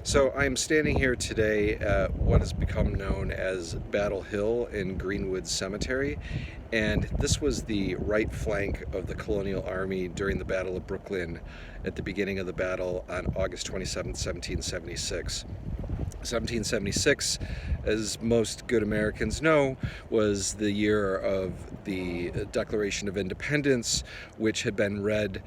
So I'm standing here today at what has become known as Battle Hill in Greenwood Cemetery, and this was the right flank of the Colonial Army during the Battle of Brooklyn at the beginning of the battle on August 27, 1776. 1776, as most good Americans know, was the year of the Declaration of Independence, which had been read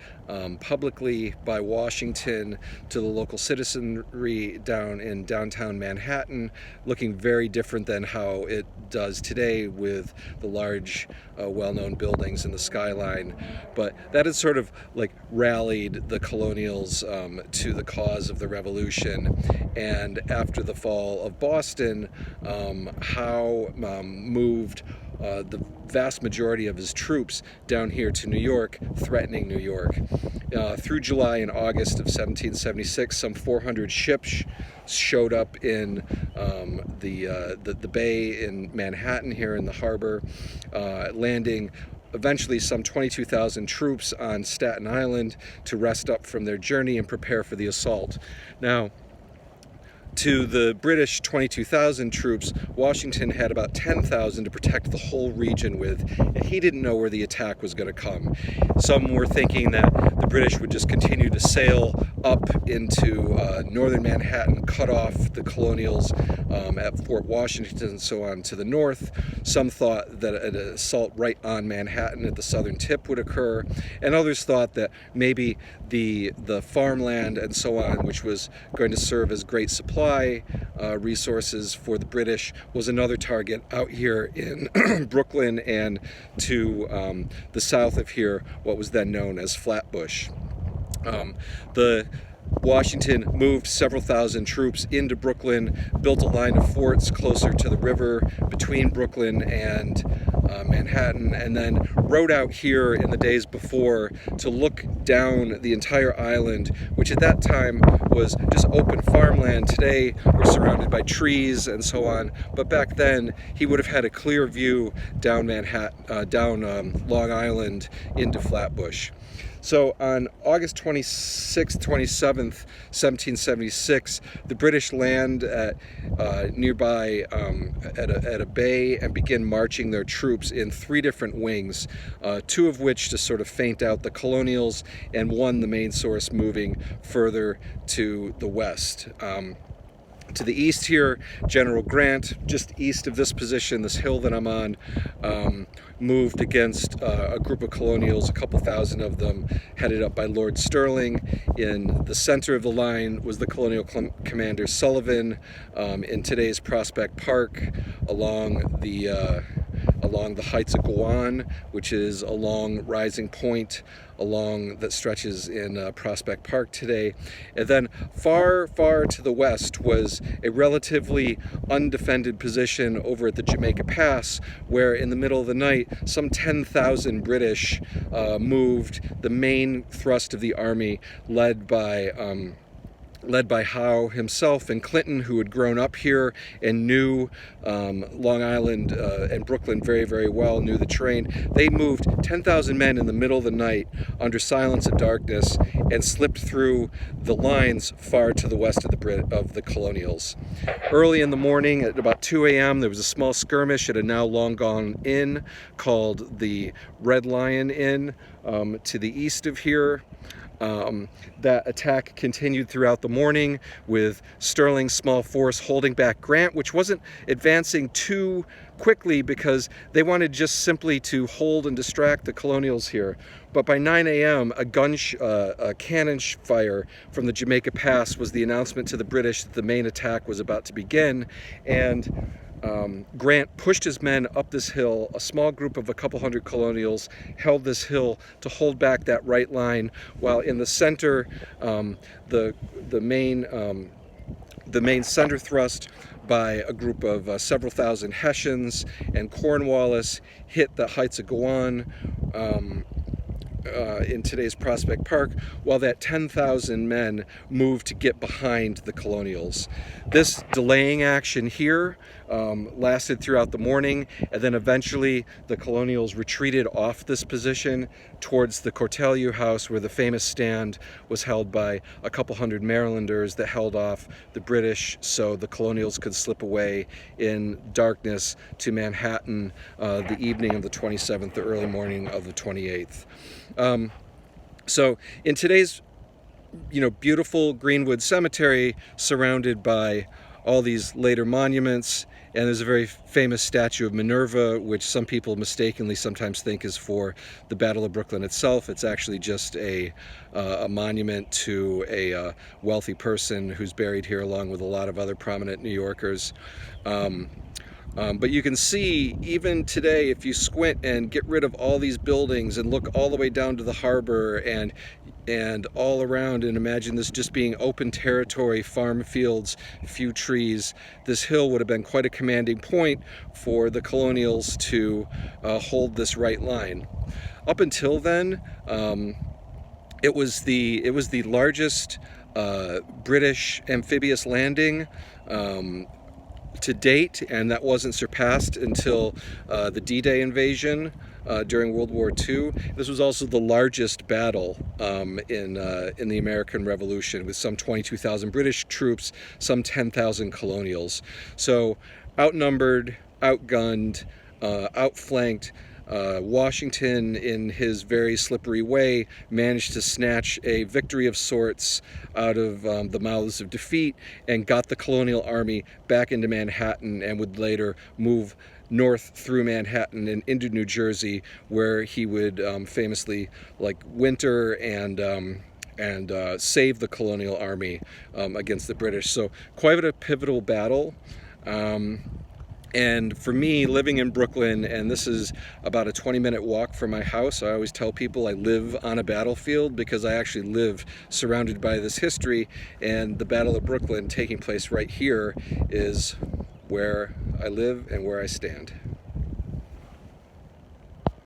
publicly by Washington to the local citizenry down in downtown Manhattan, looking very different than how it does today with the large, well-known buildings in the skyline. But that had sort of like rallied the colonials to the cause of the revolution. And after the fall of Boston, Howe moved the vast majority of his troops down here to New York, threatening New York. Through July and August of 1776, some 400 ships showed up in the bay in Manhattan here in the harbor, landing eventually some 22,000 troops on Staten Island to rest up from their journey and prepare for the assault. Now, to the British 22,000 troops, Washington had about 10,000 to protect the whole region with, and he didn't know where the attack was going to come. Some were thinking that the British would just continue to sail up into northern Manhattan, cut off the colonials at Fort Washington and so on to the north. Some thought that an assault right on Manhattan at the southern tip would occur, and others thought that maybe the farmland and so on, which was going to serve as great supply resources for the British, was another target out here in Brooklyn and to the south of here, what was then known as Flatbush. The Washington moved several thousand troops into Brooklyn, built a line of forts closer to the river between Brooklyn and Manhattan, and then rode out here in the days before to look down the entire island, which at that time was just open farmland. Today we're surrounded by trees and so on, but back then he would have had a clear view down Manhattan, down Long Island into Flatbush. So on August 26th, 27th, 1776, the British land at nearby at a bay and begin marching their troops in three different wings, two of which to sort of feint out the colonials, and one, the main source, moving further to the west. To the east here, General Grant, just east of this position, this hill that I'm on, moved against a group of colonials, a couple thousand of them, headed up by Lord Stirling. In the center of the line was the colonial commander Sullivan in today's Prospect Park, along the Heights of Gowan, which is a long rising point that stretches in Prospect Park today. And then far, far to the west was a relatively undefended position over at the Jamaica Pass, where in the middle of the night, some 10,000 British moved the main thrust of the army, led by Howe himself and Clinton, who had grown up here and knew Long Island and Brooklyn very, very well, knew the terrain. They moved 10,000 men in the middle of the night under silence and darkness and slipped through the lines far to the west of the colonials. Early in the morning, at about 2 a.m., there was a small skirmish at a now long gone inn called the Red Lion Inn to the east of here. That attack continued throughout the morning, with Stirling's small force holding back Grant, which wasn't advancing too quickly because they wanted just simply to hold and distract the colonials here. But by 9 a.m., a cannon fire from the Jamaica Pass was the announcement to the British that the main attack was about to begin, and Grant pushed his men up this hill. A small group of a couple hundred colonials held this hill to hold back that right line, while in the center, the main center thrust by a group of several thousand Hessians and Cornwallis hit the Heights of Gowan, in today's Prospect Park, while that 10,000 men moved to get behind the Colonials. This delaying action here lasted throughout the morning, and then eventually the Colonials retreated off this position towards the Cortelyou House, where the famous stand was held by a couple hundred Marylanders that held off the British so the Colonials could slip away in darkness to Manhattan the evening of the 27th, the early morning of the 28th. So in today's beautiful Greenwood Cemetery, surrounded by all these later monuments, and there's a very famous statue of Minerva, which some people mistakenly sometimes think is for the Battle of Brooklyn itself. It's actually just a monument to a wealthy person who's buried here along with a lot of other prominent New Yorkers. But you can see, even today, if you squint and get rid of all these buildings and look all the way down to the harbor and all around, and imagine this just being open territory, farm fields, few trees, this hill would have been quite a commanding point for the Colonials to hold this right line. Up until then, it was the largest British amphibious landing to date, and that wasn't surpassed until the D-Day invasion during World War II. This was also the largest battle in the American Revolution, with some 22,000 British troops, some 10,000 Colonials. So outnumbered, outgunned, outflanked. Washington, in his very slippery way, managed to snatch a victory of sorts out of the mouths of defeat and got the Colonial Army back into Manhattan, and would later move north through Manhattan and into New Jersey, where he would famously winter and save the Colonial Army against the British. So quite a pivotal battle. And for me, living in Brooklyn, and this is about a 20-minute walk from my house, I always tell people I live on a battlefield, because I actually live surrounded by this history, and the Battle of Brooklyn taking place right here is where I live and where I stand.